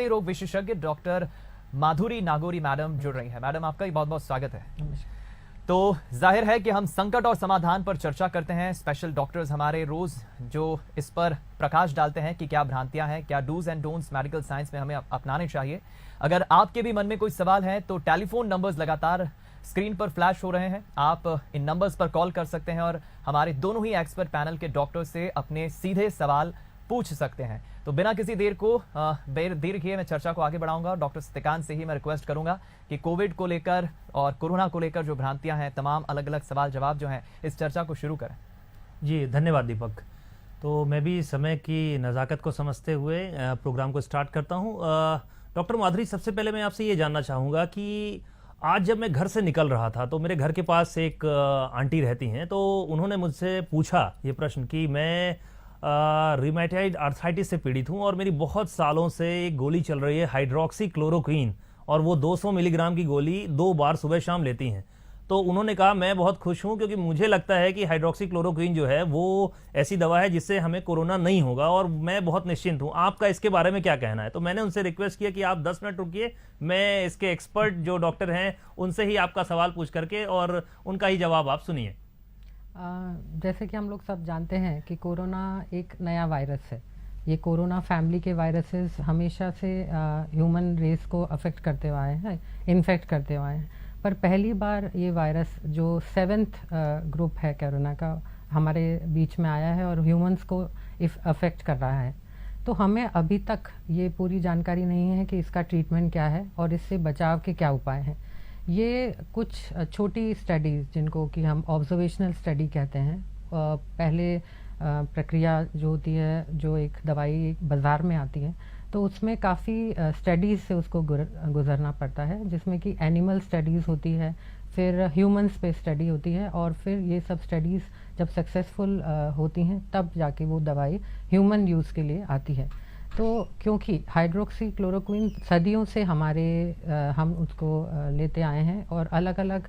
रोग विशेषज्ञ डॉक्टर माधुरी नागोरी मैडम जुड़ रही हैं। मैडम, आपका बहुत बहुत स्वागत है। तो जाहिर है कि हम संकट और समाधान पर चर्चा करते हैं। स्पेशल डॉक्टर्स हमारे रोज जो इस पर प्रकाश डालते हैं कि क्या भ्रांतियां हैं, क्या do's and don'ts medical science में हमें अपनाने चाहिए। अगर आपके भी मन में कोई सवाल है तो टेलीफोन नंबर्स लगातार स्क्रीन पर फ्लैश हो रहे हैं। आप इन नंबर्स पर कॉल कर सकते हैं और हमारे दोनों ही एक्सपर्ट पैनल के डॉक्टर से अपने सीधे सवाल पूछ सकते हैं। तो बिना किसी देर किए मैं चर्चा को आगे बढ़ाऊंगा। डॉक्टर सत्यकांत से ही मैं रिक्वेस्ट करूंगा कि कोविड को लेकर और कोरोना को लेकर जो भ्रांतियां हैं, तमाम अलग अलग सवाल जवाब जो हैं, इस चर्चा को शुरू करें। जी धन्यवाद दीपक। तो मैं भी समय की नज़ाकत को समझते हुए प्रोग्राम को स्टार्ट करता हूं। डॉक्टर माधुरी, सबसे पहले मैं आपसे ये जानना चाहूँगा कि आज जब मैं घर से निकल रहा था तो मेरे घर के पास एक आंटी रहती हैं, तो उन्होंने मुझसे पूछा ये प्रश्न कि मैं रिमेटॉइड आर्थराइटिस से पीड़ित हूँ और मेरी बहुत सालों से एक गोली चल रही है हाइड्रोक्सी क्लोरोक्वीन, और वो 200 मिलीग्राम की गोली 2 बार सुबह शाम लेती हैं। तो उन्होंने कहा मैं बहुत खुश हूँ क्योंकि मुझे लगता है कि हाइड्रोक्सी क्लोरोक्वीन जो है वो ऐसी दवा है जिससे हमें कोरोना नहीं होगा और मैं बहुत निश्चिंत हूँ। आपका इसके बारे में क्या कहना है? तो मैंने उनसे रिक्वेस्ट किया कि आप 10 मिनट रुकिए, मैं इसके एक्सपर्ट जो डॉक्टर हैं उनसे ही आपका सवाल पूछ करके और उनका ही जवाब आप सुनिए। जैसे कि हम लोग सब जानते हैं कि कोरोना एक नया वायरस है। ये कोरोना फैमिली के वायरसेस हमेशा से ह्यूमन रेस को अफेक्ट करते हुए आए हैं, इन्फेक्ट करते हुए आए हैं। पर पहली बार ये वायरस जो 7th ग्रुप है कोरोना का हमारे बीच में आया है और ह्यूमंस को अफेक्ट कर रहा है। तो हमें अभी तक ये पूरी जानकारी नहीं है कि इसका ट्रीटमेंट क्या है और इससे बचाव के क्या उपाय हैं। ये कुछ छोटी स्टडीज़ जिनको कि हम ऑब्जर्वेशनल स्टडी कहते हैं, पहले प्रक्रिया जो होती है, जो एक दवाई बाज़ार में आती है तो उसमें काफ़ी स्टडीज़ से उसको गुजरना पड़ता है, जिसमें कि एनिमल स्टडीज़ होती है, फिर ह्यूमन्स पे स्टडी होती है और फिर ये सब स्टडीज़ जब सक्सेसफुल होती हैं तब जाके वो दवाई ह्यूमन यूज़ के लिए आती है। तो क्योंकि हाइड्रोक्सी क्लोरोक्वीन सदियों से हम उसको लेते आए हैं और अलग अलग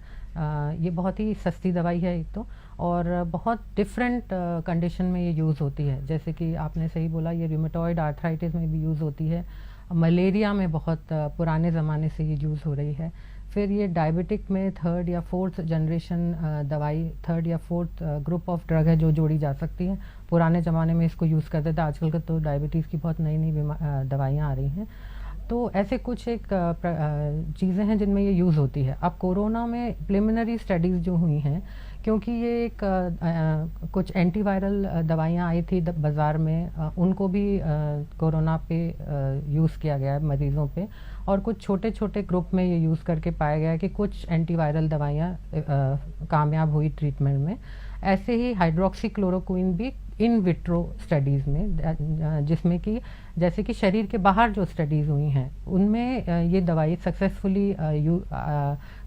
ये बहुत ही सस्ती दवाई है एक तो, और बहुत डिफरेंट कंडीशन में ये यूज़ होती है। जैसे कि आपने सही बोला, ये रूमेटॉइड आर्थराइटिस में भी यूज़ होती है, मलेरिया में बहुत पुराने ज़माने से ये यूज़ हो रही है। फिर ये डायबिटिक में 3rd या 4th जनरेशन दवाई, 3rd या 4th ग्रुप ऑफ ड्रग है जो जोड़ी जा सकती है। पुराने ज़माने में इसको यूज़ करते थे, आजकल का तो डायबिटीज़ की बहुत नई नई दवाइयाँ आ रही हैं। तो ऐसे कुछ एक चीज़ें हैं जिनमें ये यूज़ होती है। अब कोरोना में प्रिलिमिनरी स्टडीज़ जो हुई हैं, क्योंकि ये एक कुछ एंटीवायरल दवाइयाँ आई थी बाज़ार में, उनको भी कोरोना पे यूज़ किया गया है मरीज़ों पे, और कुछ छोटे छोटे ग्रुप में ये यूज़ करके पाया गया है कि कुछ एंटीवायरल दवाइयाँ कामयाब हुई ट्रीटमेंट में। ऐसे ही हाइड्रोक्सी क्लोरोक्वीन भी इन विट्रो स्टडीज़ में, जिसमें कि जैसे कि शरीर के बाहर जो स्टडीज़ हुई हैं उनमें ये दवाई सक्सेसफुली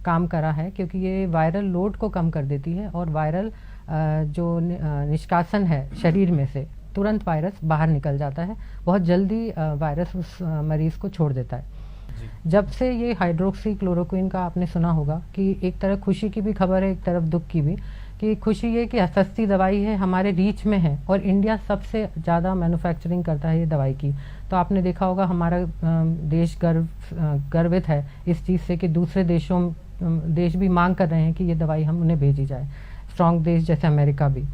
काम करा है, क्योंकि ये वायरल लोड को कम कर देती है और वायरल जो निष्कासन है शरीर में से, तुरंत वायरस बाहर निकल जाता है, बहुत जल्दी वायरस उस मरीज़ को छोड़ देता है। जब से ये हाइड्रोक्सी क्लोरोक्वीन का आपने सुना होगा कि एक तरफ खुशी की भी खबर है, एक तरफ दुख की भी, कि खुशी ये कि सस्ती दवाई है, हमारे रीच में है और इंडिया सबसे ज़्यादा मैन्युफैक्चरिंग करता है ये दवाई की। तो आपने देखा होगा हमारा देश गर्वित है इस चीज़ से कि दूसरे देश भी मांग कर रहे हैं कि ये दवाई हम उन्हें भेजी जाए, स्ट्रॉन्ग देश जैसे अमेरिका भी।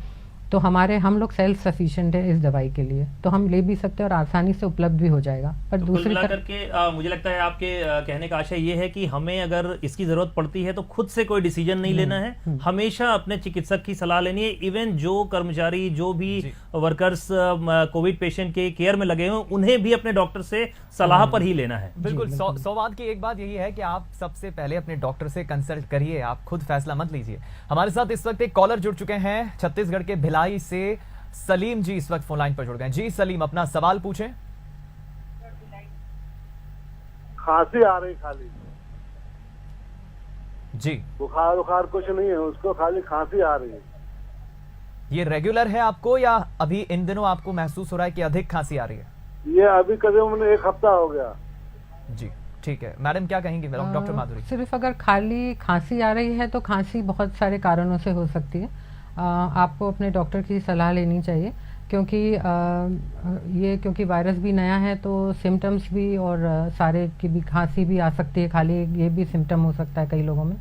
तो हम लोग सेल्फ सफिशिएंट है इस दवाई के लिए, तो हम ले भी सकते हैं और आसानी से उपलब्ध भी हो जाएगा। पर तो दूसरी तरफ करके मुझे लगता है आपके कहने का आशय ये है कि हमें अगर इसकी जरूरत पड़ती है तो खुद से कोई डिसीजन नहीं लेना है, हमेशा अपने चिकित्सक की सलाह लेनी है। इवन जो कर्मचारी, जो भी वर्कर्स कोविड पेशेंट के केयर में लगे हुए, उन्हें भी अपने डॉक्टर से सलाह पर ही लेना है। बिल्कुल। सौवाद की एक बात यही है कि आप सबसे पहले अपने डॉक्टर से कंसल्ट करिए, आप खुद फैसला मत लीजिए। हमारे साथ इस वक्त एक कॉलर जुड़ चुके हैं छत्तीसगढ़ के भिलाई से। सलीम जी इस वक्त फोन लाइन पर जुड़ गए। जी सलीम, अपना सवाल पूछें। खांसी आ रही खाली जी, बुखार कुछ नहीं है उसको, खाली खांसी आ रही है। ये रेगुलर है आपको या अभी इन दिनों आपको महसूस हो रहा है कि अधिक खांसी आ रही है? ये अभी करीबन 1 हफ्ता हो गया। जी ठीक है। मैडम क्या कहेंगी डॉक्टर माधुरी? सिर्फ अगर खाली खांसी आ रही है तो खांसी बहुत सारे कारणों से हो सकती है। आपको अपने डॉक्टर की सलाह लेनी चाहिए। क्योंकि ये क्योंकि वायरस भी नया है तो सिम्टम्स भी और सारे की भी खांसी भी आ सकती है, खाली ये भी सिम्टम हो सकता है कई लोगों में।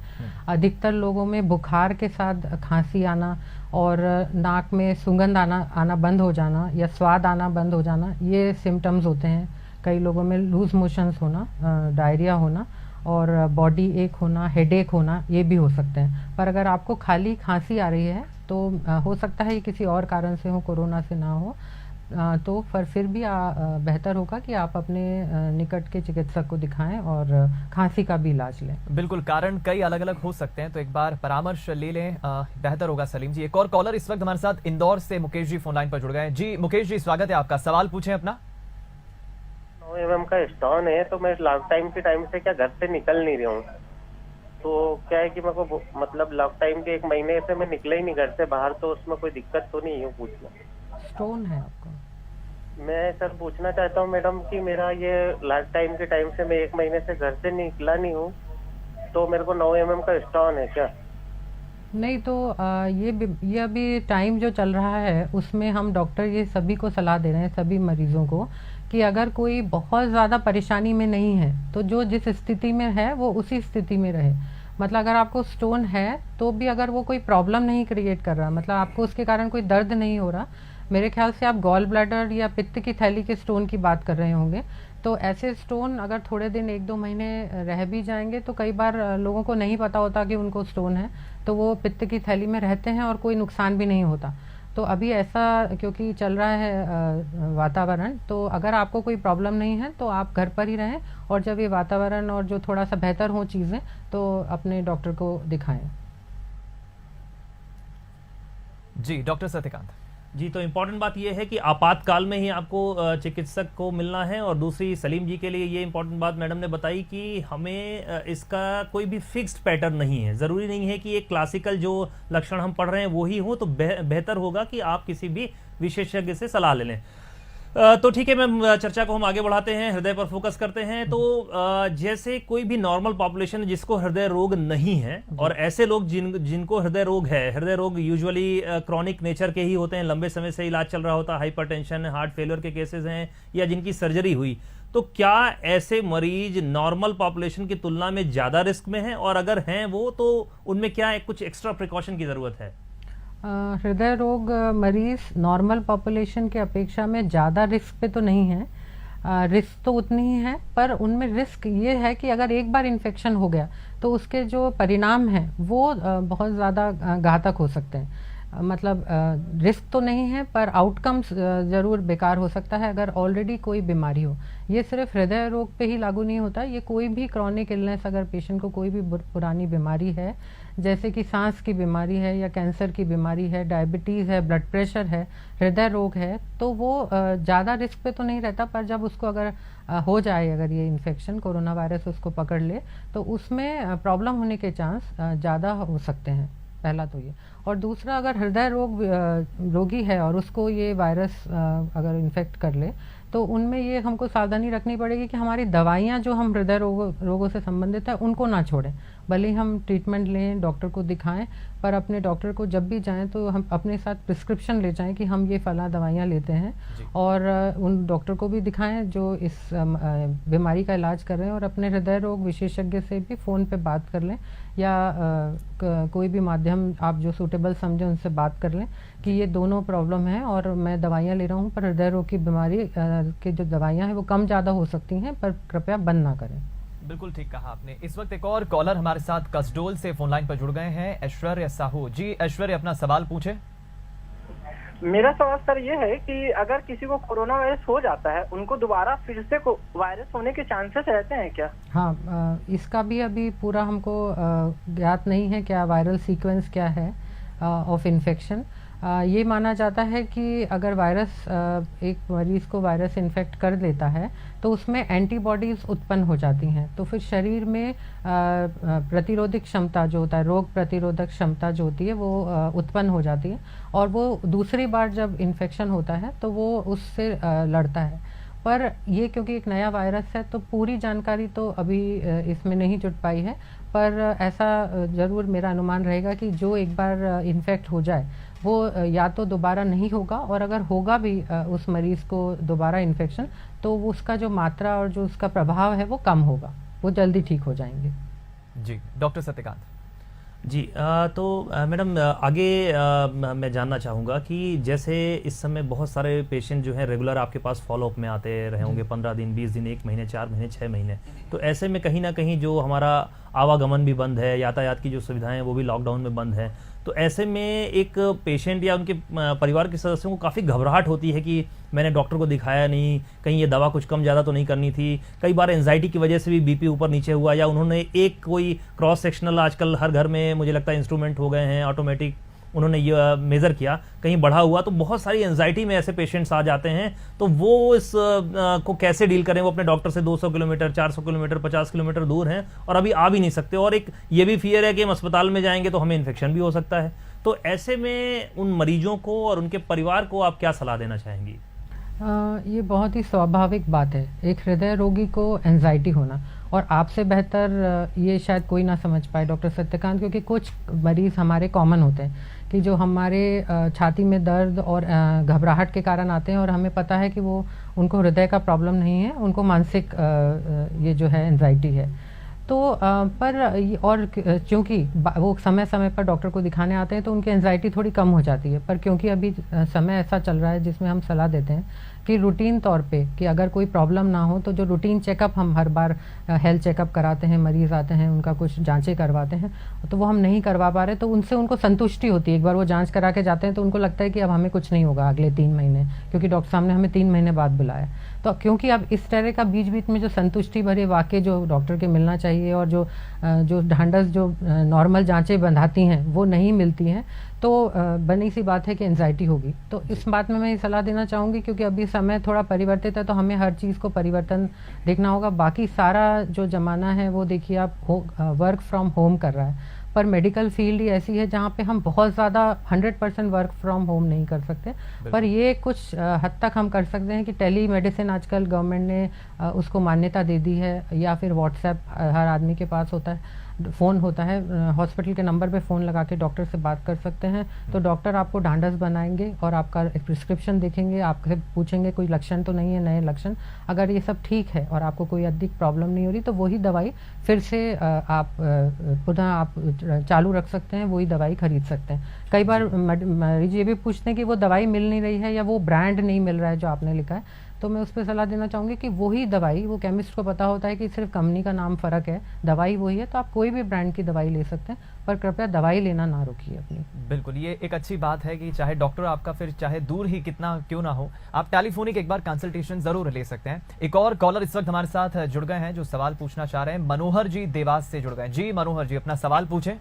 अधिकतर लोगों में बुखार के साथ खांसी आना और नाक में सुगंध आना बंद हो जाना या स्वाद आना बंद हो जाना, ये सिम्टम्स होते हैं। कई लोगों में लूज मोशंस होना, डायरिया होना और बॉडी एक होना, हेडेक होना, ये भी हो सकते हैं। पर अगर आपको खाली खांसी आ रही है तो हो सकता है ये किसी और कारण से हो, कोरोना से ना हो, तो फिर भी बेहतर होगा कि आप अपने निकट के चिकित्सक को दिखाएं और खांसी का भी इलाज लें। बिल्कुल, कारण कई अलग अलग हो सकते हैं, तो एक बार परामर्श ले लें, बेहतर होगा। सलीम जी, एक और कॉलर इस वक्त हमारे साथ इंदौर से मुकेश जी फोन लाइन पर जुड़ गए हैं। जी मुकेश जी, स्वागत है आपका, सवाल पूछें अपना। 9 mm का स्टोन है, तो मैं लॉक टाइम के टाइम से क्या घर से निकल नहीं रहा हूँ। तो क्या है कि मेरे को मतलब लॉक टाइम के 1 महीने से मैं निकला ही नहीं घर से बाहर, तो उसमें कोई दिक्कत तो नहीं है? पूछना स्टोन है आपको? मैं सर पूछना चाहता हूँ मैडम कि मेरा ये लॉक टाइम के टाइम से मैं 1 महीने से घर से निकला नहीं हूँ, तो मेरे को 9 mm का स्टोन है क्या? नहीं, तो ये अभी टाइम जो चल रहा है उसमें हम डॉक्टर ये सभी को सलाह दे रहे हैं, सभी मरीजों को, कि अगर कोई बहुत ज़्यादा परेशानी में नहीं है तो जो जिस स्थिति में है वो उसी स्थिति में रहे। मतलब अगर आपको स्टोन है तो भी अगर वो कोई प्रॉब्लम नहीं क्रिएट कर रहा, मतलब आपको उसके कारण कोई दर्द नहीं हो रहा, मेरे ख्याल से आप गॉल ब्लैडर या पित्त की थैली के स्टोन की बात कर रहे होंगे। तो ऐसे स्टोन अगर थोड़े दिन 1-2 महीने रह भी जाएंगे तो कई बार लोगों को नहीं पता होता कि उनको स्टोन है, तो वो पित्त की थैली में रहते हैं और कोई नुकसान भी नहीं होता। तो अभी ऐसा क्योंकि चल रहा है वातावरण, तो अगर आपको कोई प्रॉब्लम नहीं है तो आप घर पर ही रहें, और जब ये वातावरण और जो थोड़ा सा बेहतर हो चीज़ें तो अपने डॉक्टर को दिखाएं। जी डॉक्टर सत्यकांत जी, तो इम्पॉर्टेंट बात यह है कि आपातकाल में ही आपको चिकित्सक को मिलना है। और दूसरी, सलीम जी के लिए ये इम्पॉर्टेंट बात मैडम ने बताई कि हमें इसका कोई भी फिक्स्ड पैटर्न नहीं है। ज़रूरी नहीं है कि एक क्लासिकल जो लक्षण हम पढ़ रहे हैं वो ही हो, तो बेहतर होगा कि आप किसी भी विशेषज्ञ से सलाह ले लें। तो ठीक है मैम, चर्चा को हम आगे बढ़ाते हैं, हृदय पर फोकस करते हैं। तो जैसे कोई भी नॉर्मल पॉपुलेशन जिसको हृदय रोग नहीं है, और ऐसे लोग जिनको हृदय रोग है, हृदय रोग यूजुअली क्रॉनिक नेचर के ही होते हैं, लंबे समय से इलाज चल रहा होता है, हाइपरटेंशन, हार्ट फेलियर के केसेस हैं या जिनकी सर्जरी हुई, तो क्या ऐसे मरीज नॉर्मल पॉपुलेशन की तुलना में ज्यादा रिस्क में हैं? और अगर हैं वो, तो उनमें क्या कुछ एक्स्ट्रा प्रिकॉशन की जरूरत है? हृदय रोग मरीज नॉर्मल पॉपुलेशन के अपेक्षा में ज़्यादा रिस्क पे तो नहीं है। रिस्क तो उतनी ही है, पर उनमें रिस्क ये है कि अगर एक बार इन्फेक्शन हो गया तो उसके जो परिणाम हैं वो बहुत ज़्यादा घातक हो सकते हैं। मतलब रिस्क तो नहीं है पर आउटकम्स ज़रूर बेकार हो सकता है अगर ऑलरेडी कोई बीमारी हो। ये सिर्फ हृदय रोग पे ही लागू नहीं होता, ये कोई भी क्रॉनिक इलनेस, अगर पेशेंट को कोई भी पुरानी बीमारी है, जैसे कि सांस की बीमारी है या कैंसर की बीमारी है, डायबिटीज़ है, ब्लड प्रेशर है, हृदय रोग है, तो वो ज़्यादा रिस्क पे तो नहीं रहता। पर जब उसको अगर हो जाए, अगर ये इन्फेक्शन कोरोना वायरस उसको पकड़ ले, तो उसमें प्रॉब्लम होने के चांस ज़्यादा हो सकते हैं। पहला तो ये। और दूसरा, अगर हृदय रोगी है और उसको ये वायरस अगर इन्फेक्ट कर ले, तो उनमें ये हमको सावधानी रखनी पड़ेगी कि हमारी दवाइयाँ जो हम हृदय रोगों से संबंधित है उनको ना छोड़ें। भले ही हम ट्रीटमेंट लें, डॉक्टर को दिखाएं, पर अपने डॉक्टर को जब भी जाएं तो हम अपने साथ प्रिस्क्रिप्शन ले जाएं कि हम ये फला दवाइयाँ लेते हैं, और उन डॉक्टर को भी दिखाएं जो इस बीमारी का इलाज कर रहे हैं, और अपने हृदय रोग विशेषज्ञ से भी फ़ोन पे बात कर लें या कोई भी माध्यम आप जो सूटेबल समझें उनसे बात कर लें कि ये दोनों प्रॉब्लम है और मैं दवाइयाँ ले रहा हूँ, पर हृदय रोग की बीमारी की जो दवाइयाँ हैं वो कम ज़्यादा हो सकती हैं, पर कृपया बंद ना करें। बिल्कुल ठीक कहा आपने। इस वक्त एक और कॉलर हमारे साथ कसडोल से फोन लाइन पर जुड़ गए हैं, ऐश्वर्य साहू जी। ऐश्वर्य, अपना सवाल पूछे। मेरा सवाल सर ये है कि अगर किसी को कोरोना वायरस हो जाता है, उनको दोबारा फिर से वायरस होने के चांसेस रहते हैं क्या? हाँ, इसका भी अभी पूरा हमको ज्ञात नहीं है क्या वायरल सीक्वेंस क्या है ऑफ इन्फेक्शन। ये माना जाता है कि अगर वायरस एक मरीज को वायरस इन्फेक्ट कर देता है तो उसमें एंटीबॉडीज़ उत्पन्न हो जाती हैं, तो फिर शरीर में प्रतिरोधक क्षमता जो होता है, रोग प्रतिरोधक क्षमता जो होती है वो उत्पन्न हो जाती है, और वो दूसरी बार जब इन्फेक्शन होता है तो वो उससे लड़ता है। पर ये क्योंकि एक नया वायरस है तो पूरी जानकारी तो अभी इसमें नहीं जुट पाई है, पर ऐसा ज़रूर मेरा अनुमान रहेगा कि जो एक बार इन्फेक्ट हो जाए वो या तो दोबारा नहीं होगा, और अगर होगा भी उस मरीज़ को दोबारा इन्फेक्शन, तो वो उसका जो मात्रा और जो उसका प्रभाव है वो कम होगा, वो जल्दी ठीक हो जाएंगे। जी डॉक्टर सत्यकांत। जी तो मैडम आगे मैं जानना चाहूँगा कि जैसे इस समय बहुत सारे पेशेंट जो हैं रेगुलर आपके पास फॉलोअप में आते रहे होंगे, 15 दिन, 20 दिन, 1 महीने, 4 महीने, 6 महीने, तो ऐसे में कहीं ना कहीं जो हमारा आवागमन भी बंद है, यातायात की जो सुविधाएं हैं वो भी लॉकडाउन में बंद है, तो ऐसे में एक पेशेंट या उनके परिवार के सदस्यों को काफ़ी घबराहट होती है कि मैंने डॉक्टर को दिखाया नहीं, कहीं ये दवा कुछ कम ज़्यादा तो नहीं करनी थी। कई बार एंजाइटी की वजह से भी बीपी ऊपर नीचे हुआ, या उन्होंने एक कोई क्रॉस सेक्शनल, आजकल हर घर में मुझे लगता है इंस्ट्रूमेंट हो गए हैं ऑटोमेटिक, उन्होंने ये मेज़र किया, कहीं बढ़ा हुआ, तो बहुत सारी एंजाइटी में ऐसे पेशेंट्स आ जाते हैं। तो वो इस को कैसे डील करें? वो अपने डॉक्टर से 200 किलोमीटर, 400 किलोमीटर, 50 किलोमीटर दूर हैं और अभी आ भी नहीं सकते, और एक ये भी फियर है कि हम अस्पताल में जाएंगे तो हमें इन्फेक्शन भी हो सकता है। तो ऐसे में उन मरीजों को और उनके परिवार को आप क्या सलाह देना चाहेंगी? ये बहुत ही स्वाभाविक बात है, एक हृदय रोगी को एंजाइटी होना, और आपसे बेहतर ये शायद कोई ना समझ पाए डॉक्टर सत्यकांत, क्योंकि कुछ मरीज़ हमारे कॉमन होते हैं कि जो हमारे छाती में दर्द और घबराहट के कारण आते हैं, और हमें पता है कि वो उनको हृदय का प्रॉब्लम नहीं है, उनको मानसिक ये जो है एंजाइटी है। तो और क्योंकि वो समय समय पर डॉक्टर को दिखाने आते हैं तो उनकी एंजाइटी थोड़ी कम हो जाती है, पर क्योंकि अभी समय ऐसा चल रहा है जिसमें हम सलाह देते हैं कि रूटीन तौर पे कि अगर कोई प्रॉब्लम ना हो तो जो रूटीन चेकअप हम हर बार हेल्थ चेकअप कराते हैं, मरीज़ आते हैं उनका कुछ जांचें करवाते हैं, तो वो हम नहीं करवा पा रहे, तो उनसे उनको संतुष्टि होती है। एक बार वो जांच करा के जाते हैं तो उनको लगता है कि अब हमें कुछ नहीं होगा अगले 3 महीने, क्योंकि डॉक्टर साहब ने हमें 3 महीने बाद बुलाया। तो क्योंकि अब इस तरह का बीच बीच में जो संतुष्टि भरे वाक्य जो डॉक्टर के मिलना चाहिए, और जो ढांढस जो नॉर्मल जांचें बंधाती हैं वो नहीं मिलती हैं, तो बनी सी बात है कि एंजाइटी होगी। तो इस बात में मैं ये सलाह देना चाहूँगी, क्योंकि अभी समय थोड़ा परिवर्तित है तो हमें हर चीज़ को परिवर्तन देखना होगा। बाकी सारा जो ज़माना है वो देखिए आप वर्क फ्रॉम होम कर रहा है, पर मेडिकल फील्ड ही ऐसी है जहाँ पे हम बहुत ज़्यादा 100% वर्क फ्रॉम होम नहीं कर सकते, पर ये कुछ हद तक हम कर सकते हैं कि टेली मेडिसिन आजकल गवर्नमेंट ने उसको मान्यता दे दी है, या फिर व्हाट्सएप हर आदमी के पास होता है, फ़ोन होता है, हॉस्पिटल के नंबर पे फ़ोन लगा के डॉक्टर से बात कर सकते हैं। तो डॉक्टर आपको ढांढस बनाएंगे और आपका प्रिस्क्रिप्शन देखेंगे, आपसे पूछेंगे कोई लक्षण तो नहीं है, नए लक्षण, अगर ये सब ठीक है और आपको कोई अधिक प्रॉब्लम नहीं हो रही तो वही दवाई फिर से आप पुनः आप चालू रख सकते हैं, वही दवाई खरीद सकते हैं। कई बार मरीज ये भी पूछते हैं कि वो दवाई मिल नहीं रही है या वो ब्रांड नहीं मिल रहा है जो आपने लिखा है, तो मैं उस पर सलाह देना चाहूँगी कि वही दवाई, वो केमिस्ट को पता होता है कि सिर्फ कंपनी का नाम फ़र्क है, दवाई वही है, तो आप कोई भी ब्रांड की दवाई ले सकते हैं, पर कृपया दवाई लेना ना रोकिए अपनी। बिल्कुल, ये एक अच्छी बात है कि चाहे डॉक्टर आपका फिर चाहे दूर ही कितना क्यों ना हो, आप टेलीफोनिक एक बार कंसल्टेशन जरूर ले सकते हैं। एक और कॉलर इस वक्त हमारे साथ जुड़ गए हैं जो सवाल पूछना चाह रहे हैं। मनोहर जी देवास से जुड़ गए। जी मनोहर जी, अपना सवाल पूछें।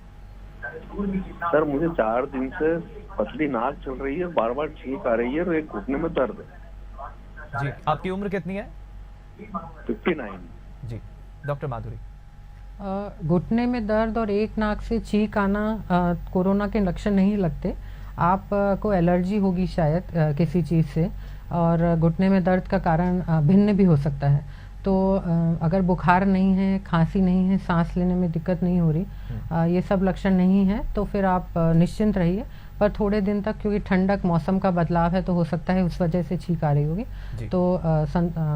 सर मुझे 4 दिन से पतली नाक चल रही है, बार बार छींक आ रही है और एक घुटने में दर्द है। जी, आपकी उम्र कितनी है? 59। जी डॉक्टर माधुरी। घुटने में दर्द और एक नाक से छींक आना कोरोना के लक्षण नहीं लगते, आपको एलर्जी होगी शायद किसी चीज़ से, और घुटने में दर्द का कारण भिन्न भी हो सकता है। तो अगर बुखार नहीं है, खांसी नहीं है, सांस लेने में दिक्कत नहीं हो रही, ये सब लक्षण नहीं है, तो फिर आप निश्चिंत रहिए। पर थोड़े दिन तक, क्योंकि ठंडक मौसम का बदलाव है तो हो सकता है उस वजह से छींक आ रही होगी, तो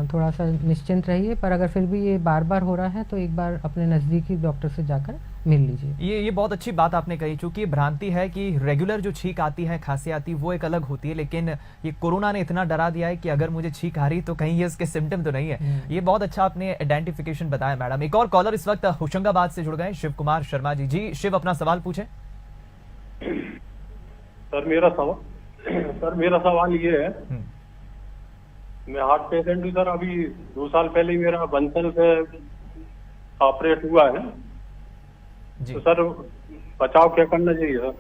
थोड़ा सा निश्चिंत रहिए। पर अगर फिर भी ये बार बार हो रहा है तो एक बार अपने नज़दीकी डॉक्टर से जाकर मिल लीजिए। ये बहुत अच्छी बात आपने कही, क्योंकि भ्रांति है कि रेगुलर जो छींक आती है, खांसी आती है, वो एक अलग होती है, लेकिन ये कोरोना ने इतना डरा दिया है कि अगर मुझे छींक आ रही तो कहीं ये इसके सिम्टम तो नहीं है। ये बहुत अच्छा आपने आइडेंटिफिकेशन बताया मैडम। एक और कॉलर इस वक्त होशंगाबाद से जुड़ गए, शिव कुमार शर्मा जी। जी शिव, अपना सवाल पूछें। सर मेरा सवाल ये है, मैं हार्ट पेशेंट हूँ सर। अभी 2 साल पहले मेरा बंसल से ऑपरेट हुआ है, तो सर बचाव क्या करना चाहिए सर?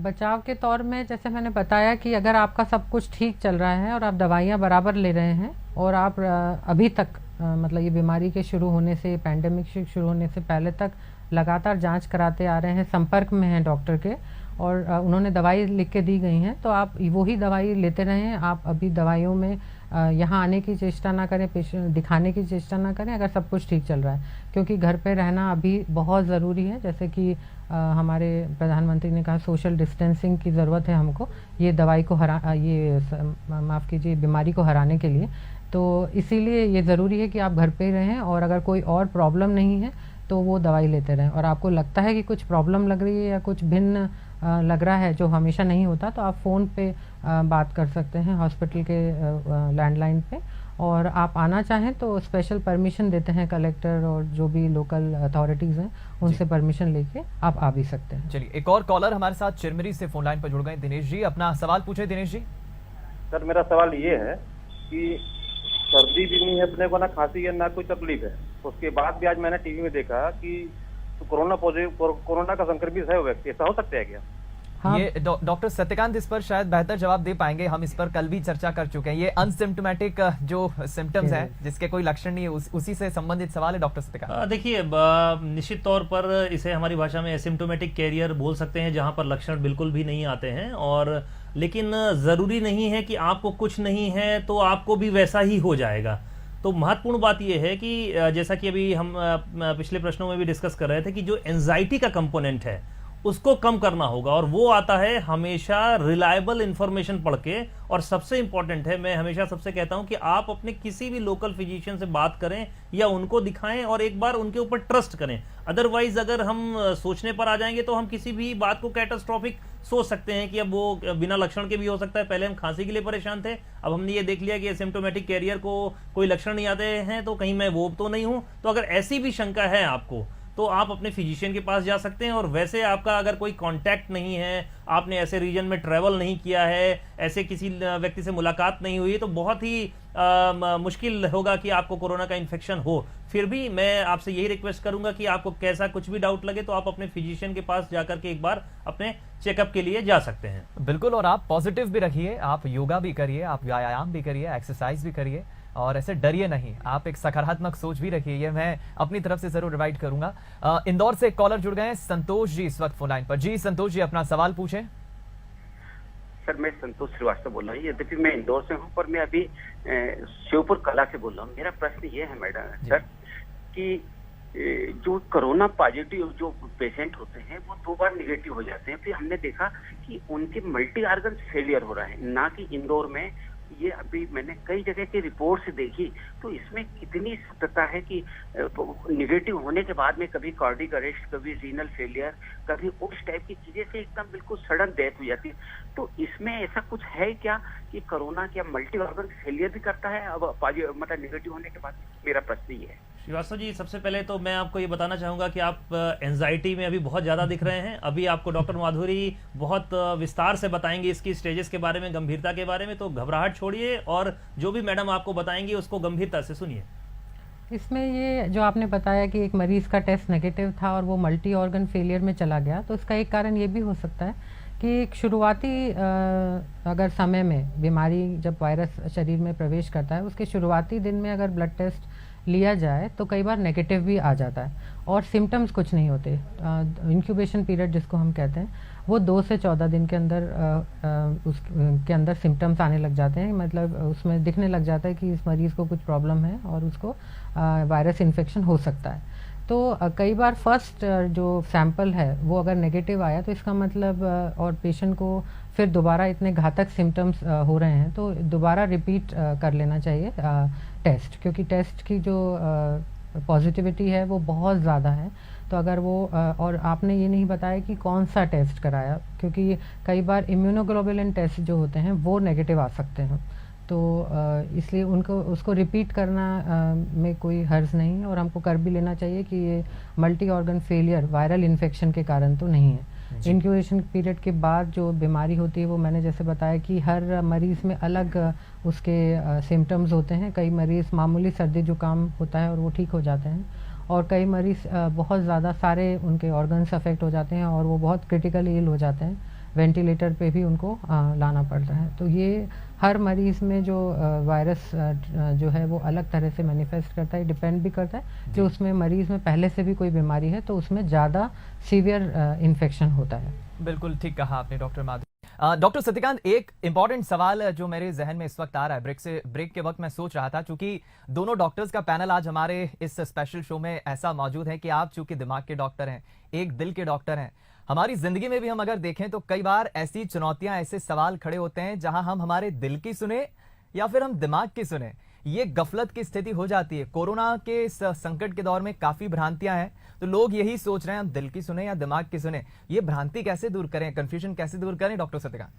बचाव के तौर में जैसे मैंने बताया कि अगर आपका सब कुछ ठीक चल रहा है और आप दवाइयाँ बराबर ले रहे हैं, और आप अभी तक मतलब ये बीमारी के शुरू होने से, पैंडेमिक शुरू होने से पहले तक लगातार जांच कराते आ रहे हैं, संपर्क में हैं डॉक्टर के, और उन्होंने दवाई लिख के दी गई हैं, तो आप वही दवाई लेते रहें। आप अभी दवाइयों में यहाँ आने की चेष्टा ना करें, पेशेंट दिखाने की चेष्टा ना करें अगर सब कुछ ठीक चल रहा है, क्योंकि घर पे रहना अभी बहुत ज़रूरी है। जैसे कि हमारे प्रधानमंत्री ने कहा सोशल डिस्टेंसिंग की ज़रूरत है हमको ये दवाई को माफ़ कीजिए बीमारी को हराने के लिए। तो इसीलिए ये ज़रूरी है कि आप घर पे ही रहें, और अगर कोई और प्रॉब्लम नहीं है तो वो दवाई लेते रहें। और आपको लगता है कि कुछ प्रॉब्लम लग रही है या कुछ भिन्न लग रहा है जो हमेशा नहीं होता, तो आप फ़ोन पे बात कर सकते हैं हॉस्पिटल के लैंडलाइन पे, और आप आना चाहें तो स्पेशल परमिशन देते हैं कलेक्टर और जो भी लोकल अथॉरिटीज़ हैं उनसे परमिशन लेके आप आ भी सकते हैं। चलिए, एक और कॉलर हमारे साथ चिरमिरी से फोन लाइन पर जुड़ गए। दिनेश जी, अपना सवाल पूछे। दिनेश जी। सर, मेरा सवाल ये है कि सर्दी भी नहीं है अपने को, ना खांसी है, ना कोई तकलीफ है, उसके बाद भी आज मैंने टीवी में देखा कि कोरोना का संक्रमित है वो व्यक्ति, ऐसा हो सकता है क्या? हाँ। ये डॉक्टर सत्यकांत इस पर शायद बेहतर जवाब दे पाएंगे। हम इस पर कल भी चर्चा कर चुके हैं। ये अनसिम्टोमेटिक जो सिम्टम्स हैं जिसके कोई लक्षण नहीं है, उसी से संबंधित सवाल है डॉक्टर सत्यकांत। देखिए, निश्चित तौर पर इसे हमारी भाषा में एसिम्टोमेटिक कैरियर बोल सकते हैं, जहां पर लक्षण बिल्कुल भी नहीं आते हैं। और लेकिन जरूरी नहीं है कि आपको कुछ नहीं है तो आपको भी वैसा ही हो जाएगा। तो महत्वपूर्ण बात यह है कि जैसा कि अभी हम पिछले प्रश्नों में भी डिस्कस कर रहे थे कि जो एंजाइटी का कंपोनेंट है उसको कम करना होगा, और वो आता है हमेशा रिलायबल इंफॉर्मेशन पढ़ के। और सबसे इंपॉर्टेंट है, मैं हमेशा सबसे कहता हूं कि आप अपने किसी भी लोकल फिजिशियन से बात करें या उनको दिखाएं और एक बार उनके ऊपर ट्रस्ट करें। अदरवाइज अगर हम सोचने पर आ जाएंगे तो हम किसी भी बात को कैटास्ट्रॉफिक सोच सकते हैं कि अब वो बिना लक्षण के भी हो सकता है। पहले हम खांसी के लिए परेशान थे, अब हमने ये देख लिया कि एसिम्प्टोमेटिक कैरियर को कोई लक्षण नहीं आते हैं, तो कहीं मैं वो तो नहीं हूं। तो अगर ऐसी भी शंका है आपको तो आप अपने फिजिशियन के पास जा सकते हैं। और वैसे आपका अगर कोई कांटेक्ट नहीं है, आपने ऐसे रीजन में ट्रैवल नहीं किया है, ऐसे किसी व्यक्ति से मुलाकात नहीं हुई, तो बहुत ही मुश्किल होगा कि आपको कोरोना का इन्फेक्शन हो। फिर भी मैं आपसे यही रिक्वेस्ट करूंगा कि आपको कैसा कुछ भी डाउट लगे तो आप अपने फिजिशियन के पास जाकर के एक बार अपने चेकअप के लिए जा सकते हैं। बिल्कुल, और आप पॉजिटिव भी रखिए, आप योगा भी करिए, आप व्यायाम भी करिए, एक्सरसाइज भी करिए, और ऐसे डरिए नहीं। आप एक सकारात्मक सोच भी रखिए, ये मैं अपनी तरफ से जरूर रिवाइड करूंगा। इंदौर से एक कॉलर जुड़ गए हैं, संतोष जी इस वक्त फोन लाइन पर। जी संतोष जी, अपना सवाल पूछें। सर, मैं संतोष श्रीवास्तव बोल रहा हूँ। यद्यपि मैं इंदौर से हूँ पर मैं अभी शिवपुर कला से बोल रहा हूँ। मेरा प्रश्न ये है मैडम सर कि जो कोरोना पॉजिटिव जो पेशेंट होते हैं वो 2 बार निगेटिव हो जाते हैं, फिर हमने देखा कि उनके मल्टी ऑर्गन फेलियर हो रहा है, ना कि इंदौर में। ये अभी मैंने कई जगह की रिपोर्ट से देखी, तो इसमें कितनी सत्यता है कि निगेटिव होने के बाद में कभी कार्डिक अरेस्ट, कभी रीनल फेलियर, कभी उस टाइप की चीजें से एकदम बिल्कुल सडन डेथ हो जाती है। तो इसमें ऐसा कुछ है क्या कि कोरोना क्या मल्टी ऑर्गन फेलियर भी करता है अब मतलब निगेटिव होने के बाद? मेरा प्रश्न ये है। श्रीवास्तव जी, सबसे पहले तो मैं आपको ये बताना चाहूंगा कि आप एंजाइटी में अभी बहुत ज़्यादा दिख रहे हैं। अभी आपको डॉक्टर माधुरी बहुत विस्तार से बताएंगे इसकी स्टेजेस के बारे में, गंभीरता के बारे में। तो घबराहट छोड़िए और जो भी मैडम आपको बताएंगी उसको गंभीरता से सुनिए। इसमें ये जो आपने बताया कि एक मरीज का टेस्ट नेगेटिव था और वो मल्टी ऑर्गन फेलियर में चला गया, तो इसका एक कारण ये भी हो सकता है कि एक शुरुआती अगर समय में बीमारी जब वायरस शरीर में प्रवेश करता है उसके शुरुआती दिन में अगर ब्लड टेस्ट लिया जाए तो कई बार नेगेटिव भी आ जाता है और सिम्टम्स कुछ नहीं होते। इंक्यूबेशन पीरियड जिसको हम कहते हैं वो 2 से 14 दिन के अंदर उसके अंदर सिम्टम्स आने लग जाते हैं, मतलब उसमें दिखने लग जाता है कि इस मरीज़ को कुछ प्रॉब्लम है और उसको वायरस इन्फेक्शन हो सकता है। तो कई बार फर्स्ट जो सैंपल है वो अगर नेगेटिव आया तो इसका मतलब और पेशेंट को फिर दोबारा इतने घातक सिम्टम्स हो रहे हैं तो दोबारा रिपीट कर लेना चाहिए टेस्ट, क्योंकि टेस्ट की जो पॉजिटिविटी है वो बहुत ज़्यादा है। तो अगर वो और आपने ये नहीं बताया कि कौन सा टेस्ट कराया, क्योंकि कई बार इम्यूनोग्लोबुलिन टेस्ट जो होते हैं वो नेगेटिव आ सकते हैं, तो इसलिए उसको रिपीट करना में कोई हर्ज नहीं है और हमको कर भी लेना चाहिए कि ये multi organ failure viral infection के कारण तो नहीं है। इंक्यूबेशन पीरियड के बाद जो बीमारी होती है वो मैंने जैसे बताया कि हर मरीज़ में अलग उसके सिम्टम्स होते हैं। कई मरीज़ मामूली सर्दी जुकाम होता है और वो ठीक हो जाते हैं, और कई मरीज़ बहुत ज़्यादा सारे उनके ऑर्गन्स अफेक्ट हो जाते हैं और वो बहुत क्रिटिकली इल हो जाते हैं, वेंटिलेटर पे भी उनको लाना पड़ता है। तो ये हर मरीज़ में जो वायरस जो है वो अलग तरह से मैनिफेस्ट करता है, डिपेंड भी करता है कि उसमें मरीज़ में पहले से भी कोई बीमारी है तो उसमें ज़्यादा सीवियर इन्फेक्शन होता है। बिल्कुल ठीक कहा आपने डॉक्टर माधुरी। डॉक्टर सत्यकांत, एक इंपॉर्टेंट सवाल जो मेरे जहन में इस वक्त आ रहा है, ब्रेक के वक्त मैं सोच रहा था, चूंकि दोनों डॉक्टर्स का पैनल आज हमारे इस स्पेशल शो में ऐसा मौजूद है कि आप चूंकि दिमाग के डॉक्टर हैं, एक दिल के डॉक्टर हैं। हमारी जिंदगी में भी हम अगर देखें तो कई बार ऐसी चुनौतियां, ऐसे सवाल खड़े होते हैं जहां हम हमारे दिल की सुने या फिर हम दिमाग की सुने, ये गफलत की स्थिति हो जाती है। कोरोना के इस संकट के दौर में काफी भ्रांतियां हैं, तो लोग यही सोच रहे हैं हम दिल की सुने या दिमाग की सुने। ये भ्रांति कैसे दूर करें, कंफ्यूजन कैसे दूर करें डॉक्टर सत्यकांत?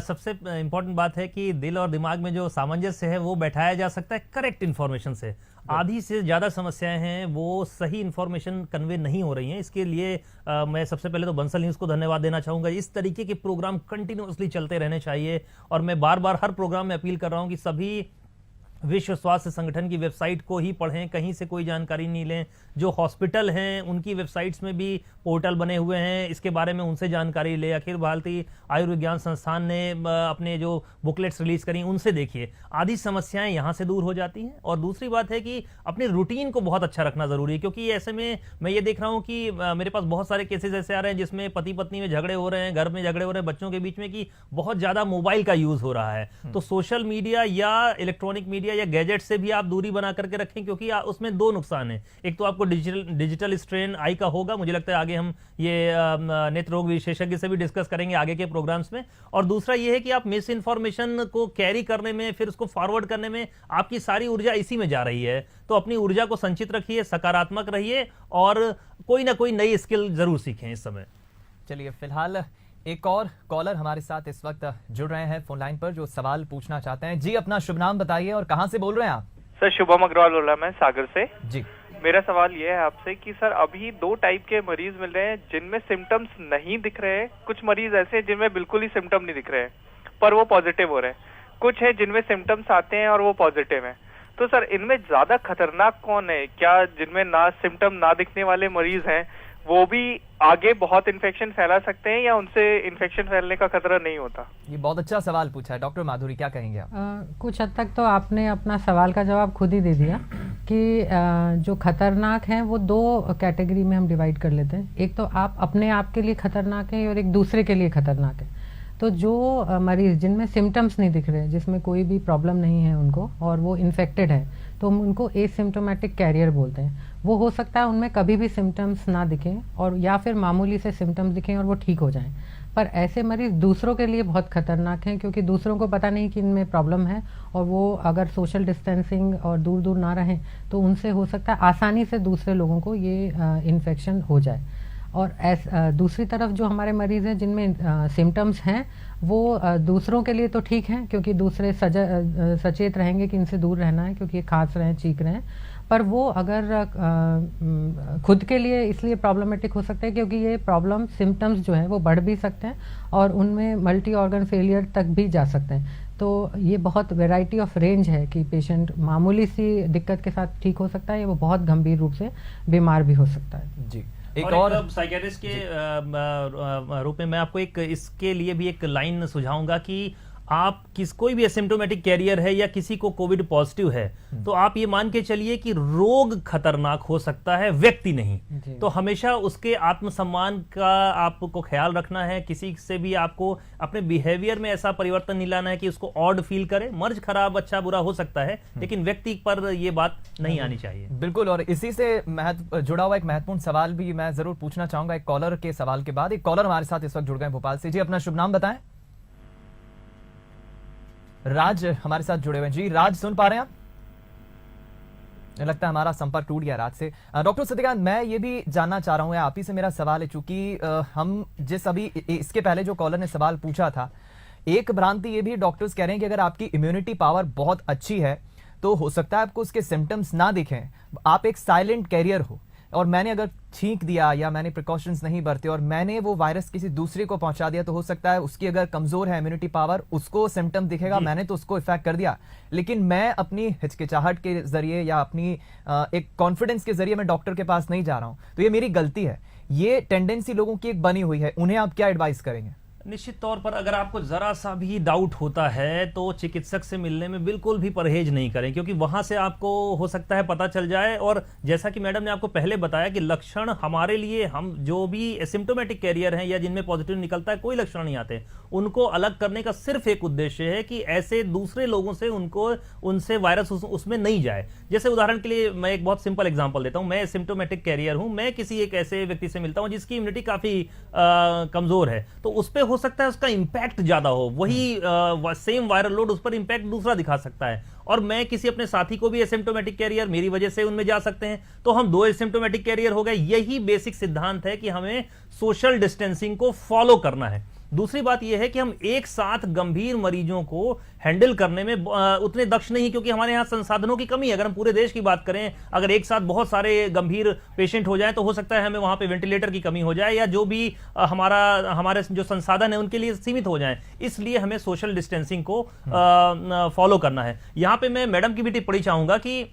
सबसे इंपॉर्टेंट बात है कि दिल और दिमाग में जो सामंजस्य है वो बैठाया जा सकता है करेक्ट इन्फॉर्मेशन से। आधी से ज़्यादा समस्याएं हैं वो सही इन्फॉर्मेशन कन्वे नहीं हो रही हैं। इसके लिए मैं सबसे पहले तो बंसल न्यूज़ को धन्यवाद देना चाहूँगा। इस तरीके के प्रोग्राम कंटिन्यूअसली चलते रहने चाहिए और मैं बार बार हर प्रोग्राम में अपील कर रहा हूँ कि सभी विश्व स्वास्थ्य संगठन की वेबसाइट को ही पढ़ें, कहीं से कोई जानकारी नहीं लें। जो हॉस्पिटल हैं उनकी वेबसाइट्स में भी पोर्टल बने हुए हैं, इसके बारे में उनसे जानकारी ले। अखिल भारतीय आयुर्विज्ञान संस्थान ने अपने जो बुकलेट्स रिलीज करी उनसे देखिए, आधी समस्याएं यहाँ से दूर हो जाती हैं। और दूसरी बात है कि अपने रूटीन को बहुत अच्छा रखना जरूरी है, क्योंकि ऐसे में मैं ये देख रहा हूँ कि मेरे पास बहुत सारे केसेस ऐसे आ रहे हैं जिसमें पति पत्नी में झगड़े हो रहे हैं, घर में झगड़े हो रहे हैं, बच्चों के बीच में, कि बहुत ज्यादा मोबाइल का यूज हो रहा है। तो सोशल मीडिया या इलेक्ट्रॉनिक मीडिया या गैजेट से भी आप दूरी बना करके रखें, क्योंकि उसमें दो नुकसान है। एक तो आपको डिजिटल स्ट्रेन आई का होगा, मुझे लगता है आगे हम ये नेत्र रोग विशेषज्ञ से भी डिस्कस करेंगे आगे के प्रोग्राम्स में। और दूसरा ये है कि आप मिस इन्फॉर्मेशन को कैरी करने में, फिर उसको फॉरवर्ड करने में आपकी सारी ऊर्जा इसी में जा रही है। तो अपनी ऊर्जा को संचित रखिए, सकारात्मक रहिए और कोई ना कोई नई स्किल जरूर सीखें इस समय। चलिए, फिलहाल एक और कॉलर हमारे साथ इस वक्त जुड़ रहे हैं फोन लाइन पर, जो सवाल पूछना चाहते हैं। जी, अपना शुभ नाम बताइए और कहां से बोल रहे हैं आप? सर, शुभम अग्रवाल बोल रहा मैं सागर से। जी, मेरा सवाल ये है आपसे कि सर अभी दो टाइप के मरीज मिल रहे हैं जिनमें सिम्टम्स नहीं दिख रहे हैं। कुछ मरीज ऐसे हैं जिनमें बिल्कुल ही सिम्टम नहीं दिख रहे हैं पर वो पॉजिटिव हो रहे हैं। कुछ है जिनमें सिम्टम्स आते हैं और वो पॉजिटिव हैं। तो सर इनमें ज्यादा खतरनाक कौन है? क्या जिनमें ना सिम्टम ना दिखने वाले मरीज हैं वो भी आगे बहुत इन्फेक्शन फैला सकते हैं या उनसे इन्फेक्शन फैलने का खतरा नहीं होता? ये बहुत अच्छा सवाल पूछा है। डॉक्टर माधुरी, क्या कहेंगे आप? कुछ हद तक तो आपने अपना सवाल का जवाब खुद ही दे दिया कि जो खतरनाक हैं वो दो कैटेगरी में हम डिवाइड कर लेते हैं। एक तो आप अपने आप के लिए खतरनाक है और एक दूसरे के लिए खतरनाक है। तो जो मरीज जिनमें सिम्टम्स नहीं दिख रहे, जिसमें कोई भी प्रॉब्लम नहीं है उनको और वो इन्फेक्टेड है, तो हम उनको एसिम्टोमेटिक कैरियर बोलते हैं। वो हो सकता है उनमें कभी भी सिम्टम्स ना दिखें और या फिर मामूली से सिम्टम्स दिखें और वो ठीक हो जाएं। पर ऐसे मरीज दूसरों के लिए बहुत खतरनाक हैं, क्योंकि दूसरों को पता नहीं कि इनमें प्रॉब्लम है और वो अगर सोशल डिस्टेंसिंग और दूर दूर ना रहें तो उनसे हो सकता है आसानी से दूसरे लोगों को ये इन्फेक्शन हो जाए। और दूसरी तरफ जो हमारे मरीज़ हैं जिनमें सिम्टम्स हैं वो दूसरों के लिए तो ठीक हैं, क्योंकि दूसरे सचेत रहेंगे कि इनसे दूर रहना है क्योंकि ये खांस रहे हैं, चीख रहे हैं। पर वो अगर खुद के लिए इसलिए प्रॉब्लमेटिक हो सकते हैं क्योंकि ये प्रॉब्लम सिम्टम्स जो है वो बढ़ भी सकते हैं और उनमें मल्टी ऑर्गन फेलियर तक भी जा सकते हैं। तो ये बहुत वैरायटी ऑफ रेंज है कि पेशेंट मामूली सी दिक्कत के साथ ठीक हो सकता है या वो बहुत गंभीर रूप से बीमार भी हो सकता है। जी, एक और साइकियाट्रिस्ट के रूप में मैं आपको एक इसके लिए भी एक लाइन सुझाऊंगा कि आप कोई भी एसिम्प्टोमेटिक कैरियर है या किसी को कोविड पॉजिटिव है तो आप ये मान के चलिए कि रोग खतरनाक हो सकता है, व्यक्ति नहीं। तो हमेशा उसके आत्मसम्मान का आपको ख्याल रखना है। किसी से भी आपको अपने बिहेवियर में ऐसा परिवर्तन नहीं लाना है कि उसको ऑड फील करे। मर्ज खराब अच्छा बुरा हो सकता है लेकिन व्यक्ति पर ये बात नहीं आनी चाहिए। बिल्कुल, और इसी से जुड़ा हुआ एक महत्वपूर्ण सवाल भी मैं जरूर पूछना चाहूंगा एक कॉलर के सवाल के बाद। एक कॉलर हमारे साथ इस वक्त जुड़ गए भोपाल से। जी, अपना शुभ नाम बताएं। राज हमारे साथ जुड़े हुए हैं। जी राज, सुन पा रहे हैं आप? लगता है हमारा संपर्क टूट गया राज से। डॉक्टर सत्यकांत, मैं ये भी जानना चाह रहा हूं, आप ही से मेरा सवाल है, चूंकि हम जिस अभी इसके पहले जो कॉलर ने सवाल पूछा था, एक भ्रांति ये भी डॉक्टर्स कह रहे हैं कि अगर आपकी इम्यूनिटी पावर बहुत अच्छी है तो हो सकता है आपको उसके सिम्टम्स ना दिखें, आप एक साइलेंट कैरियर हो, और मैंने अगर छींक दिया या मैंने प्रिकॉशंस नहीं बरते और मैंने वो वायरस किसी दूसरे को पहुंचा दिया तो हो सकता है उसकी अगर कमजोर है इम्यूनिटी पावर, उसको सिम्टम दिखेगा, मैंने तो उसको इफेक्ट कर दिया, लेकिन मैं अपनी हिचकिचाहट के जरिए या अपनी एक कॉन्फिडेंस के जरिए मैं डॉक्टर के पास नहीं जा रहा हूं, तो ये मेरी गलती है। ये टेंडेंसी लोगों की एक बनी हुई है, उन्हें आप क्या एडवाइस करेंगे? निश्चित तौर पर अगर आपको जरा सा भी डाउट होता है तो चिकित्सक से मिलने में बिल्कुल भी परहेज नहीं करें, क्योंकि वहां से आपको हो सकता है पता चल जाए। और जैसा कि मैडम ने आपको पहले बताया कि लक्षण हमारे लिए, हम जो भी एसिम्प्टोमेटिक कैरियर हैं या जिनमें पॉजिटिव निकलता है कोई लक्षण नहीं आते, उनको अलग करने का सिर्फ एक उद्देश्य है कि ऐसे दूसरे लोगों से उनसे वायरस उसमें नहीं जाए। जैसे उदाहरण के लिए मैं एक बहुत सिंपल एग्जांपल देता हूं। मैं एसिम्प्टोमेटिक कैरियर हूं, मैं किसी एक ऐसे व्यक्ति से मिलता हूं जिसकी इम्यूनिटी काफी कमजोर है, तो उस पर हो सकता है उसका इंपैक्ट ज्यादा हो, वही सेम वायरल लोड उस पर इंपैक्ट दूसरा दिखा सकता है। और मैं किसी अपने साथी को भी एसिम्प्टोमेटिक कैरियर, मेरी वजह से उनमें जा सकते हैं, तो हम दो एसिम्प्टोमेटिक कैरियर हो गए। यही बेसिक सिद्धांत है कि हमें सोशल डिस्टेंसिंग को फॉलो करना है। दूसरी बात यह है कि हम एक साथ गंभीर मरीजों को हैंडल करने में उतने दक्ष नहीं, क्योंकि हमारे यहाँ संसाधनों की कमी है। अगर हम पूरे देश की बात करें, अगर एक साथ बहुत सारे गंभीर पेशेंट हो जाएं तो हो सकता है हमें वहां पे वेंटिलेटर की कमी हो जाए, या जो भी हमारे जो संसाधन है उनके लिए सीमित हो जाएं। इसलिए हमें सोशल डिस्टेंसिंग को फॉलो करना है। यहाँ पे मैं मैडम की भी टिप्पणी चाहूंगा कि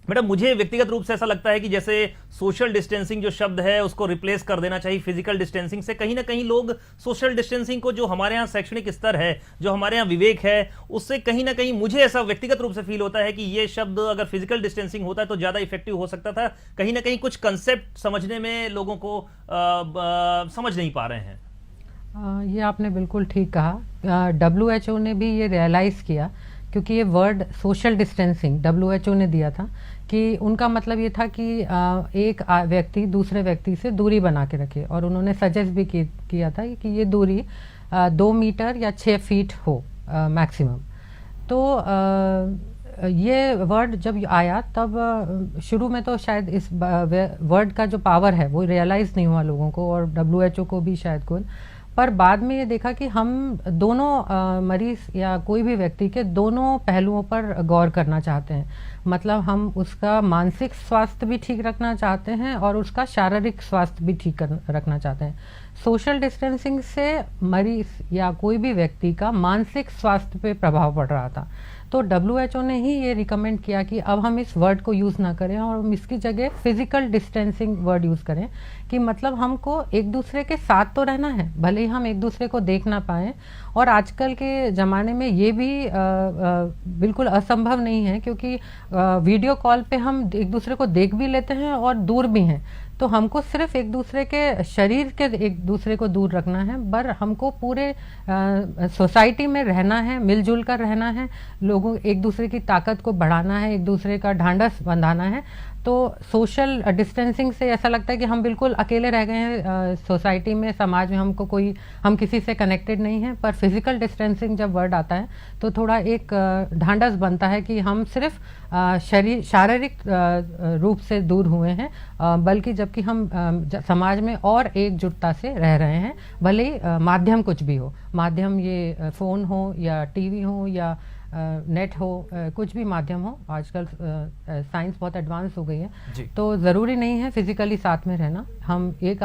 मैडम, मुझे व्यक्तिगत रूप से ऐसा लगता है कि जैसे सोशल डिस्टेंसिंग जो शब्द है उसको रिप्लेस कर देना चाहिए फिजिकल डिस्टेंसिंग से। कहीं ना कहीं लोग सोशल डिस्टेंसिंग को, जो हमारे यहाँ शैक्षणिक स्तर है, जो हमारे यहाँ विवेक है, उससे कहीं ना कहीं मुझे ऐसा व्यक्तिगत रूप से फील होता है कि ये शब्द अगर फिजिकल डिस्टेंसिंग होता है तो ज्यादा इफेक्टिव हो सकता था। कहीं ना कहीं कुछ कंसेप्ट समझने में लोगों को समझ नहीं पा रहे हैं। ये आपने बिल्कुल ठीक कहा। WHO ने भी ये रियलाइज किया, क्योंकि ये वर्ड सोशल डिस्टेंसिंग WHO ने दिया था कि उनका मतलब ये था कि एक व्यक्ति दूसरे व्यक्ति से दूरी बना के रखे, और उन्होंने सजेस्ट भी किया था कि ये दूरी 2 मीटर या 6 फीट हो मैक्सिमम। तो ये वर्ड जब आया तब शुरू में तो शायद इस वर्ड का जो पावर है वो रियलाइज़ नहीं हुआ लोगों को, और WHO को भी शायद खुद। पर बाद में ये देखा कि हम दोनों मरीज या कोई भी व्यक्ति के दोनों पहलुओं पर गौर करना चाहते हैं। मतलब हम उसका मानसिक स्वास्थ्य भी ठीक रखना चाहते हैं और उसका शारीरिक स्वास्थ्य भी ठीक रखना चाहते हैं। सोशल डिस्टेंसिंग से मरीज या कोई भी व्यक्ति का मानसिक स्वास्थ्य पे प्रभाव पड़ रहा था, तो WHO ने ही ये रिकमेंड किया कि अब हम इस वर्ड को यूज़ ना करें और हम इसकी जगह फिजिकल डिस्टेंसिंग वर्ड यूज़ करें, कि मतलब हमको एक दूसरे के साथ तो रहना है, भले ही हम एक दूसरे को देख ना पाएँ। और आजकल के ज़माने में ये भी बिल्कुल असंभव नहीं है, क्योंकि वीडियो कॉल पे हम एक दूसरे को देख भी लेते हैं और दूर भी हैं। तो हमको सिर्फ एक दूसरे के शरीर के एक दूसरे को दूर रखना है, पर हमको पूरे सोसाइटी में रहना है, मिलजुल कर रहना है, लोगों एक दूसरे की ताकत को बढ़ाना है, एक दूसरे का ढांढस बंधाना है। तो सोशल डिस्टेंसिंग से ऐसा लगता है कि हम बिल्कुल अकेले रह गए हैं सोसाइटी में, समाज में, हम किसी से कनेक्टेड नहीं हैं। पर फिजिकल डिस्टेंसिंग जब वर्ड आता है तो थोड़ा एक ढांढस बनता है कि हम सिर्फ शारीरिक रूप से दूर हुए हैं, बल्कि जबकि हम समाज में और एकजुटता से रह रहे हैं, भले ही माध्यम कुछ भी हो, माध्यम ये फ़ोन हो या टीवी हो या नेट हो, कुछ भी माध्यम हो। आजकल साइंस बहुत एडवांस हो गई है, तो ज़रूरी नहीं है फिजिकली साथ में रहना, हम ये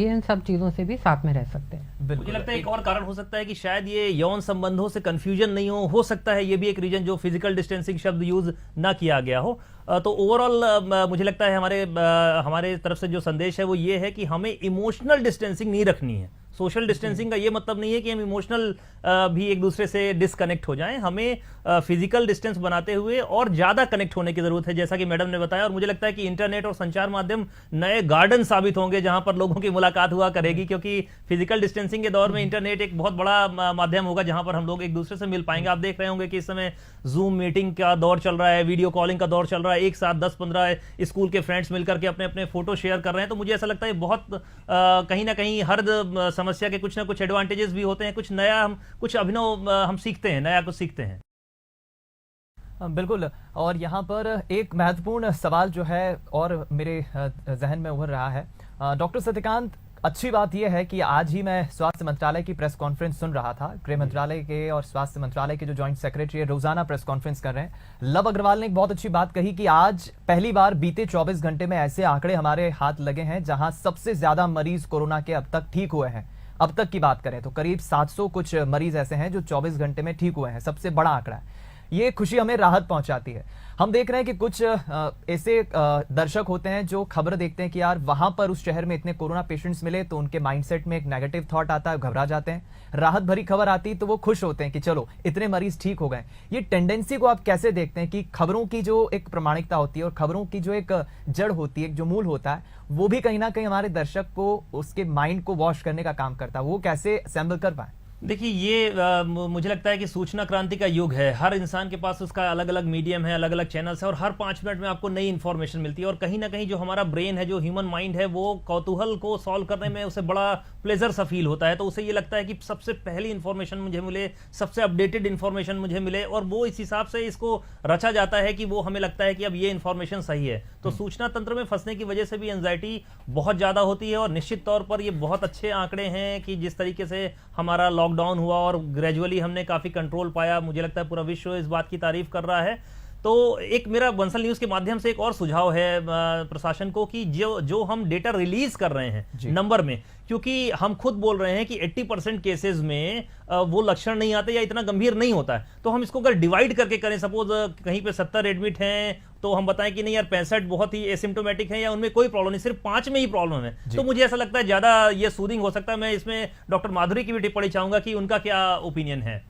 इन सब चीज़ों से भी साथ में रह सकते हैं। मुझे लगता है एक और कारण हो सकता है कि शायद ये यौन संबंधों से कंफ्यूजन नहीं हो सकता है ये भी एक रीजन जो फिजिकल डिस्टेंसिंग शब्द यूज ना किया गया हो। तो ओवरऑल मुझे लगता है हमारे तरफ से जो संदेश है वो ये है कि हमें इमोशनल डिस्टेंसिंग नहीं रखनी है। सोशल डिस्टेंसिंग का ये मतलब नहीं है कि हम इमोशनल भी एक दूसरे से डिस्कनेक्ट हो जाएं, हमें फिजिकल डिस्टेंस बनाते हुए और ज्यादा कनेक्ट होने की जरूरत है, जैसा कि मैडम ने बताया। और मुझे लगता है कि इंटरनेट और संचार माध्यम नए गार्डन साबित होंगे जहां पर लोगों की मुलाकात हुआ करेगी, क्योंकि फिजिकल डिस्टेंसिंग के दौर में इंटरनेट एक बहुत बड़ा माध्यम होगा जहां पर हम लोग एक दूसरे से मिल पाएंगे। आप देख रहे होंगे कि इस समय जूम मीटिंग का दौर चल रहा है, वीडियो कॉलिंग का दौर चल रहा है, एक साथ 10-15 स्कूल के फ्रेंड्स मिलकर के अपने अपने फोटो शेयर कर रहे हैं। तो मुझे ऐसा लगता है बहुत कहीं ना कहीं हर समस्या के कुछ ना कुछ एडवांटेजेस भी होते हैं, कुछ नया कुछ अभिनव हम सीखते हैं, नया कुछ सीखते हैं। बिल्कुल। और यहाँ पर एक महत्वपूर्ण सवाल जो है और मेरे जहन में उभर रहा है, डॉक्टर सत्यकांत, अच्छी बात यह है कि आज ही मैं स्वास्थ्य मंत्रालय की प्रेस कॉन्फ्रेंस सुन रहा था। गृह मंत्रालय के और स्वास्थ्य मंत्रालय के जो जॉइंट सेक्रेटरी है रोजाना प्रेस कॉन्फ्रेंस कर रहे हैं। लव अग्रवाल ने एक बहुत अच्छी बात कही कि आज पहली बार बीते 24 घंटे में ऐसे आंकड़े हमारे हाथ लगे हैं जहां सबसे ज्यादा मरीज कोरोना के अब तक ठीक हुए हैं। अब तक की बात करें तो करीब 700 कुछ मरीज ऐसे हैं जो 24 घंटे में ठीक हुए हैं, सबसे बड़ा आंकड़ा है। ये खुशी हमें राहत पहुंचाती है। हम देख रहे हैं कि कुछ ऐसे दर्शक होते हैं जो खबर देखते हैं कि यार वहां पर उस शहर में इतने कोरोना पेशेंट्स मिले, तो उनके माइंडसेट में एक नेगेटिव थॉट आता है, घबरा जाते हैं। राहत भरी खबर आती तो वो खुश होते हैं कि चलो इतने मरीज ठीक हो गए। ये टेंडेंसी को आप कैसे देखते हैं कि खबरों की जो एक प्रामाणिकता होती है और खबरों की जो एक जड़ होती है, जो मूल होता है, वो भी कहीं ना कहीं हमारे दर्शक को उसके माइंड को वॉश करने का काम करता है, वो कैसे असेंबल कर पाए? देखिए, ये मुझे लगता है कि सूचना क्रांति का युग है। हर इंसान के पास उसका अलग अलग मीडियम है, अलग अलग चैनल्स है, और हर 5 मिनट में आपको नई इन्फॉर्मेशन मिलती है। और कहीं ना कहीं जो हमारा ब्रेन है, जो ह्यूमन माइंड है, वो कौतूहल को सॉल्व करने में उसे बड़ा प्लेजर सा फील होता है। तो उसे ये लगता है कि सबसे पहली इन्फॉर्मेशन मुझे मिले, सबसे अपडेटेड इन्फॉर्मेशन मुझे मिले, और वो इस हिसाब से इसको रचा जाता है कि वो हमें लगता है कि अब ये इन्फॉर्मेशन सही है। तो सूचना तंत्र में फंसने की वजह से भी एंजाइटी बहुत ज्यादा होती है। और निश्चित तौर पर ये बहुत अच्छे आंकड़े हैं कि जिस तरीके से हमारा लॉकडाउन हुआ और ग्रेजुअली हमने काफी कंट्रोल पाया, मुझे लगता है पूरा विश्व इस बात की तारीफ कर रहा है। तो एक मेरा बंसल न्यूज के माध्यम से एक और सुझाव है प्रशासन को कि जो हम डेटा रिलीज कर रहे हैं नंबर में, क्योंकि हम खुद बोल रहे हैं कि 80% केसेस में वो लक्षण नहीं आते या इतना गंभीर नहीं होता है, तो हम इसको अगर डिवाइड करके करें, सपोज कहीं पे 70 एडमिट हैं, तो हम बताएं कि नहीं यार 65 बहुत ही एसिम्प्टोमेटिक है या उनमें कोई प्रॉब्लम नहीं, सिर्फ 5 में ही प्रॉब्लम है, तो मुझे ऐसा लगता है ज्यादा ये सूदिंग हो सकता है। मैं इसमें डॉक्टर माधुरी की भी टिप्पणी चाहूंगा कि उनका क्या ओपिनियन है।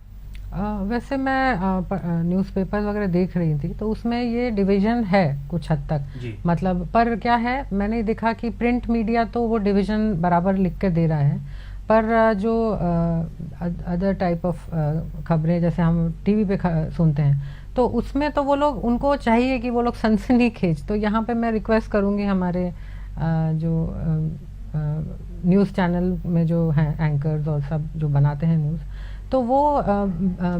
वैसे मैं न्यूज़पेपर वगैरह देख रही थी, तो उसमें ये डिवीजन है कुछ हद तक, मतलब पर क्या है, मैंने देखा कि प्रिंट मीडिया तो वो डिवीजन बराबर लिख के दे रहा है, पर जो अदर टाइप ऑफ खबरें जैसे हम टीवी पे सुनते हैं, तो उसमें तो वो लोग, उनको चाहिए कि वो लोग सनसनीखेज। तो यहाँ पे मैं रिक्वेस्ट करूँगी हमारे जो न्यूज़ चैनल में जो हैं एंकर्स और सब जो बनाते हैं न्यूज़, तो वो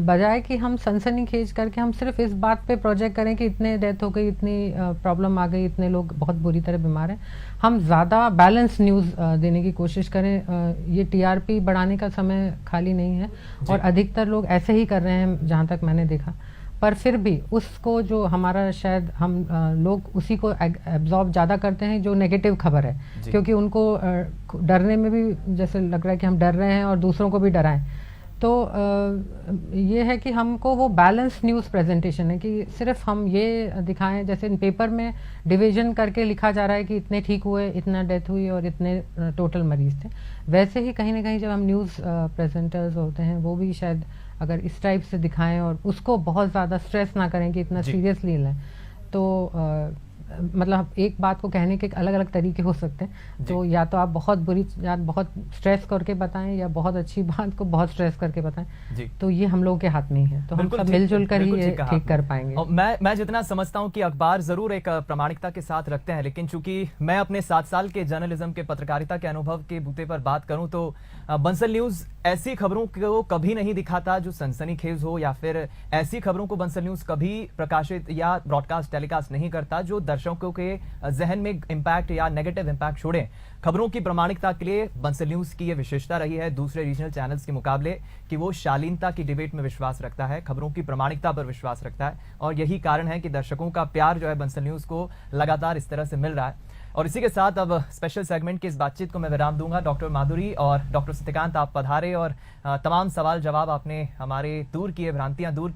बजाय कि हम सनसनीखेज करके हम सिर्फ इस बात पे प्रोजेक्ट करें कि इतने डेथ हो गई, इतनी प्रॉब्लम आ गई, इतने लोग बहुत बुरी तरह बीमार हैं, हम ज़्यादा बैलेंस न्यूज़ देने की कोशिश करें। ये टीआरपी बढ़ाने का समय खाली नहीं है, और अधिकतर लोग ऐसे ही कर रहे हैं जहाँ तक मैंने देखा। पर फिर भी उसको जो हमारा शायद हम लोग उसी को एब्जॉर्ब ज़्यादा करते हैं जो नेगेटिव खबर है, क्योंकि उनको डरने में भी जैसे लग रहा है कि हम डर रहे हैं और दूसरों को भी डराएं। तो ये है कि हमको वो बैलेंस न्यूज़ प्रेजेंटेशन है कि सिर्फ हम ये दिखाएं, जैसे इन पेपर में डिवीजन करके लिखा जा रहा है कि इतने ठीक हुए, इतना डेथ हुई और इतने टोटल मरीज थे, वैसे ही कहीं ना कहीं जब हम न्यूज़ प्रेजेंटर्स होते हैं वो भी शायद अगर इस टाइप से दिखाएं और उसको बहुत ज़्यादा स्ट्रेस ना करें कि इतना सीरियसली लें, तो मतलब एक बात को कहने के अलग अलग तरीके हो सकते हैं। तो या तो आप बहुत बुरी, या बहुत स्ट्रेस करके बताएं, या बहुत अच्छी बात को बहुत स्ट्रेस करके बताएं। तो ये हम लोगों के हाथ में ही है, तो हम सब मिलजुल कर ही ये ठीक कर पाएंगे। और मैं जितना समझता हूं कि अखबार जरूर एक प्रामाणिकता के साथ रखते हैं, लेकिन चूंकि मैं अपने 7 साल के जर्नलिज्म के पत्रकारिता के अनुभव के बूते पर बात करूं, तो बंसल न्यूज ऐसी खबरों को कभी नहीं दिखाता जो सनसनीखेज हो, या फिर ऐसी खबरों को बंसल न्यूज कभी प्रकाशित या ब्रॉडकास्ट टेलीकास्ट नहीं करता जो दर्शकों के जहन में इंपैक्ट या नेगेटिव इंपैक्ट छोड़े। खबरों की प्रामाणिकता के लिए बंसल न्यूज की यह विशेषता रही है दूसरे रीजनल चैनल्स के मुकाबले कि वो शालीनता की डिबेट में विश्वास रखता है, खबरों की प्रामाणिकता पर विश्वास रखता है, और यही कारण है कि दर्शकों का प्यार जो है बंसल न्यूज को लगातार इस तरह से मिल रहा है। और इसी के साथ अब स्पेशल सेगमेंट की इस बातचीत को मैं विराम दूंगा। डॉक्टर माधुरी और डॉक्टर सत्यकांत, आप पधारे और तमाम सवाल जवाब आपने हमारे दूर किए, भ्रांतियां दूर की।